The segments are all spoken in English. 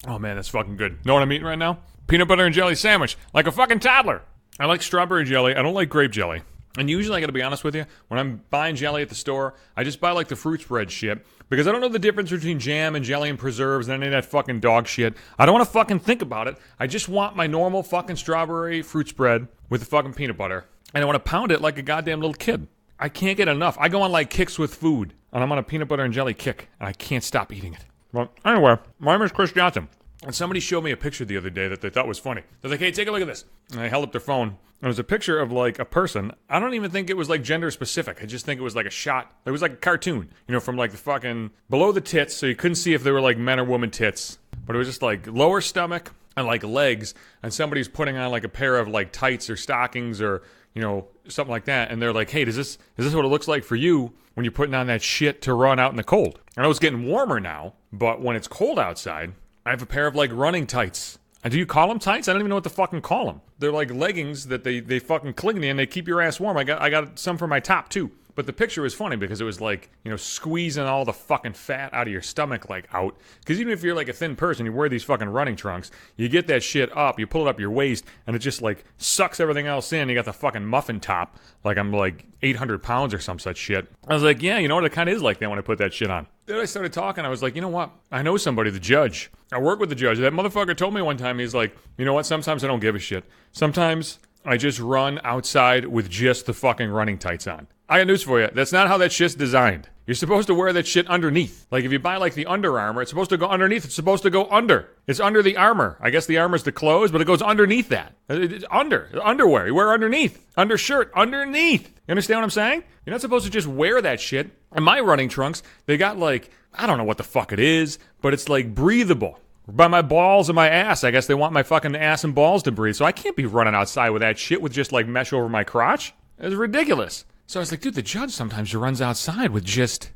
Oh man, that's fucking good. Know what I'm eating right now? Peanut butter and jelly sandwich, like a fucking toddler. I like strawberry jelly. I don't like grape jelly. And usually, I gotta be honest with you, when I'm buying jelly at the store, I just buy like the fruit spread shit. Because I don't know the difference between jam and jelly and preserves and any of that fucking dog shit. I don't want to fucking think about it. I just want my normal fucking strawberry fruit spread with the fucking peanut butter. And I want to pound it like a goddamn little kid. I can't get enough. I go on like kicks with food. And I'm on a peanut butter and jelly kick. And I can't stop eating it. Well, anyway, my name is Chris Johnson. And somebody showed me a picture the other day that they thought was funny. They're like, hey, take a look at this. And I held up their phone. And it was a picture of like a person. I don't even think it was like gender specific. I just think it was like a shot. It was like a cartoon, you know, from like the fucking below the tits. So you couldn't see if they were like men or woman tits. But it was just like lower stomach and like legs. And somebody's putting on like a pair of like tights or stockings or, you know, something like that. And they're like, hey, is this what it looks like for you when you're putting on that shit to run out in the cold? I know it's getting warmer now, but when it's cold outside, I have a pair of like running tights. And do you call them tights? I don't even know what to fucking call them. They're like leggings that they fucking cling in and they keep your ass warm. I got some for my top too. But the picture was funny because it was like, you know, squeezing all the fucking fat out of your stomach like out. Because even if you're like a thin person, you wear these fucking running trunks, you get that shit up, you pull it up your waist, and it just like sucks everything else in. You got the fucking muffin top, like I'm like 800 pounds or some such shit. I was like, yeah, you know what, it kind of is like that when I put that shit on. Then I started talking, I was like, you know what, I know somebody, the judge. I work with the judge. That motherfucker told me one time, he's like, you know what, sometimes I don't give a shit. Sometimes I just run outside with just the fucking running tights on. I got news for you. That's not how that shit's designed. You're supposed to wear that shit underneath. Like if you buy like the Under Armour, it's supposed to go underneath. It's supposed to go under. It's under the armor. I guess the armor's the clothes, but it goes underneath that. It's underwear. You wear underneath. Undershirt. Underneath. You understand what I'm saying? You're not supposed to just wear that shit. And my running trunks, they got like, I don't know what the fuck it is, but it's like breathable. By my balls and my ass. I guess they want my fucking ass and balls to breathe. So I can't be running outside with that shit with just like mesh over my crotch. It's ridiculous. So I was like, dude, the judge sometimes runs outside with just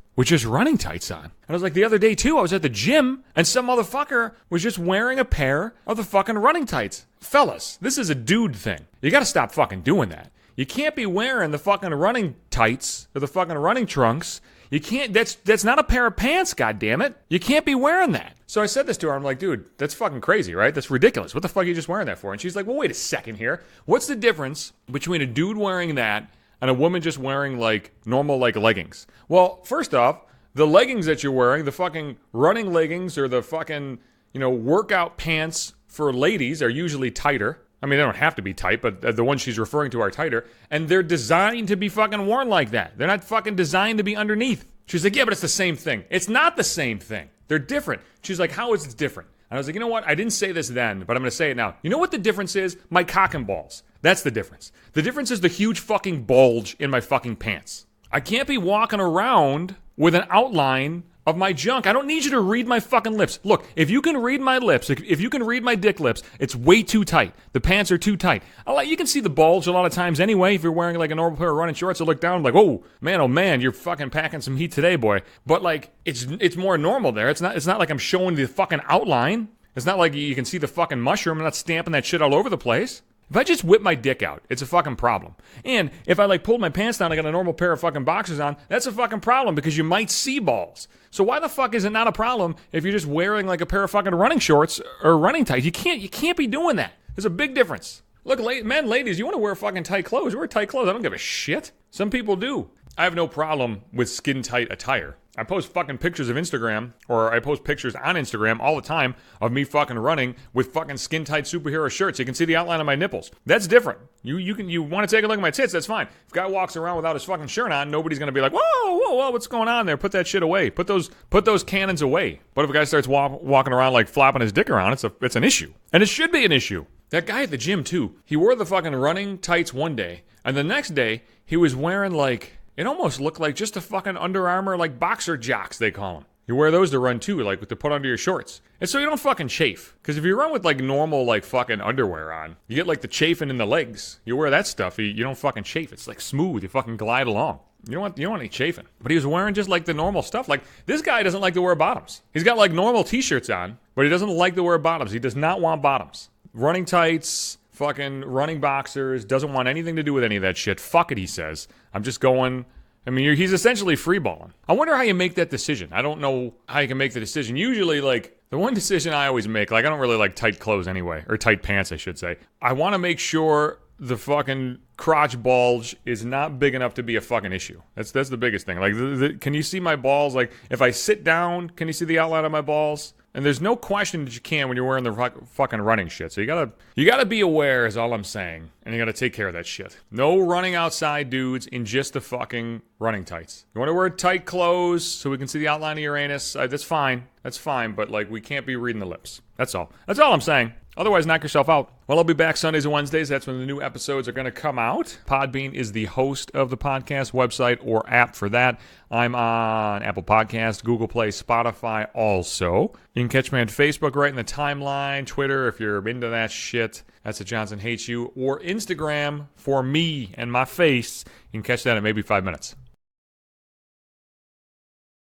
running tights on. And I was like, the other day too, I was at the gym and some motherfucker was just wearing a pair of the fucking running tights. Fellas, this is a dude thing. You gotta stop fucking doing that. You can't be wearing the fucking running tights or the fucking running trunks. You can't, that's not a pair of pants, goddammit. You can't be wearing that. So I said this to her, I'm like, dude, that's fucking crazy, right? That's ridiculous. What the fuck are you just wearing that for? And she's like, well, wait a second here. What's the difference between a dude wearing that and a woman just wearing like normal like leggings? Well, first off, the leggings that you're wearing, the fucking running leggings or the fucking, you know, workout pants for ladies are usually tighter. I mean, they don't have to be tight, but the ones she's referring to are tighter. And they're designed to be fucking worn like that. They're not fucking designed to be underneath. She's like, yeah, but it's the same thing. It's not the same thing. They're different. She's like, how is it different? And I was like, you know what? I didn't say this then, but I'm going to say it now. You know what the difference is? My cock and balls. That's the difference. The difference is the huge fucking bulge in my fucking pants. I can't be walking around with an outline of my junk. I don't need you to read my fucking lips. Look, if you can read my lips, if you can read my dick lips, it's way too tight. The pants are too tight. You can see the bulge a lot of times anyway if you're wearing like a normal pair of running shorts. I look down like, oh man, you're fucking packing some heat today, boy. But like, it's more normal there. It's not like I'm showing the fucking outline. It's not like you can see the fucking mushroom. I'm not stamping that shit all over the place. If I just whip my dick out, it's a fucking problem. And if I like pulled my pants down, I got a normal pair of fucking boxers on, that's a fucking problem because you might see balls. So why the fuck is it not a problem if you're just wearing like a pair of fucking running shorts or running tights? You can't be doing that. There's a big difference. Look, men, ladies, you want to wear fucking tight clothes, wear tight clothes. I don't give a shit. Some people do. I have no problem with skin tight attire. I post fucking pictures of Instagram, or I post pictures on Instagram all the time of me fucking running with fucking skin tight superhero shirts. You can see the outline of my nipples. That's different. You want to take a look at my tits, that's fine. If a guy walks around without his fucking shirt on, nobody's gonna be like, whoa, what's going on there? Put that shit away. Put those cannons away. But if a guy starts walking around like flopping his dick around, it's an issue. And it should be an issue. That guy at the gym too, he wore the fucking running tights one day, and the next day he was wearing like, it almost looked like just a fucking Under Armour, like boxer jocks, they call them. You wear those to run too, like to put under your shorts. And so you don't fucking chafe. Because if you run with like normal like fucking underwear on, you get like the chafing in the legs. You wear that stuff, you don't fucking chafe. It's like smooth, you fucking glide along. You don't want any chafing. But he was wearing just like the normal stuff. Like, this guy doesn't like to wear bottoms. He's got like normal t-shirts on, but he doesn't like to wear bottoms. He does not want bottoms. Running tights, fucking running boxers, doesn't want anything to do with any of that shit. Fuck it, he says. I'm just going. I mean, he's essentially freeballing. I wonder how you make that decision. I don't know how you can make the decision. Usually, like, The one decision I always make, like I don't really like tight clothes anyway, or tight pants, I should say. I want to make sure the fucking crotch bulge is not big enough to be a fucking issue. That's the biggest thing. Like, can you see my balls? Like, if I sit down, can you see the outline of my balls? And there's no question that you can when you're wearing the fucking running shit. So you gotta be aware is all I'm saying. And you gotta take care of that shit. No running outside dudes in just the fucking running tights. You wanna wear tight clothes so we can see the outline of your anus? That's fine. That's fine. But like, we can't be reading the lips. That's all. That's all I'm saying. Otherwise, knock yourself out. Well, I'll be back Sundays and Wednesdays. That's when the new episodes are going to come out. Podbean is the host of the podcast website or app for that. I'm on Apple Podcasts, Google Play, Spotify also. You can catch me on Facebook right in the timeline, Twitter if you're into that shit. That's at Johnson Hates You. Or Instagram for me and my face. You can catch that in maybe 5 minutes.